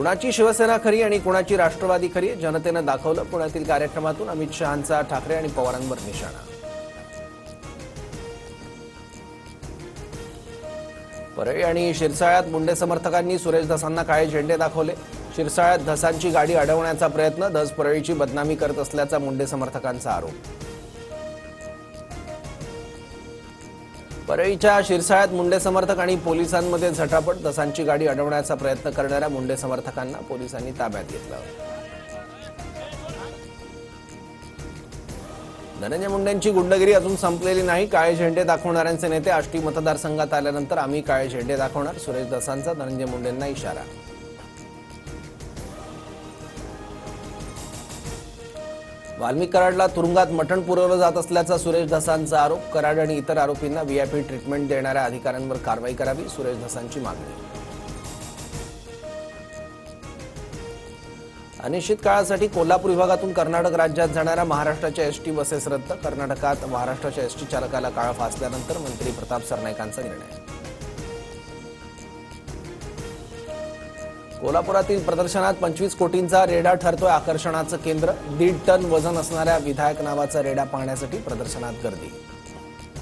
कुणाची शिवसेना खरी आणि कुणाची राष्ट्रवादी खरी जनतेने दाखवलं। पुण्यातील कार्यक्रमातून अमित शहांचा ठाकरे आणि पवारांवर निशाणा। परळी आणि शिरसाळ्यात मुंडे समर्थकांनी सुरेश धसांना काळे झेंडे दाखवले। शिरसाळ्यात धसांची गाडी अडवण्याचा प्रयत्न, धस परळीची बदनामी करत असल्याचा मुंडे समर्थकांचा आरोप। परळीच्या शिरसाळ्यात मुंडे समर्थक आणि पोलिसांमध्ये झटापट, धसांची गाडी अडवण्याचा प्रयत्न करणाऱ्या मुंडे समर्थकांना पोलिसांनी ताब्यात घेतलं। धनंजय मुंडेंची गुंडगिरी अजून संपलेली नाही। काळे झेंडे दाखवणाऱ्यांचे नेते आष्टी मतदारसंघात आल्यानंतर आम्ही काळे झेंडे दाखवणार, सुरेश धसांचा धनंजय मुंडेंना इशारा। वाल्मिक कराडला तुरुंगात मटण पुरवलं जात असल्याचा सुरेश धसांचा आरोप। कराड आणि इतर आरोपींना व्हीआयपी ट्रीटमेंट देणाऱ्या अधिकाऱ्यांवर कारवाई करावी, सुरेश धसांची मागणी। अनिश्चित काळासाठी कोल्हापूर विभागातून कर्नाटक राज्यात जाणाऱ्या महाराष्ट्राच्या एसटी बसेस रद्द। कर्नाटकात महाराष्ट्राच्या एसटी चालकाला काळा फासल्यानंतर मंत्री प्रताप सरनाईकांचा निर्णय। कोल्हापुरातील प्रदर्शनात 25 कोटींचा रेडा ठरतोय आकर्षणाचं केंद्र। 1.5 टन वजन असणाऱ्या विधायक नावाचा रेडा पाहण्यासाठी प्रदर्शनात गर्दी।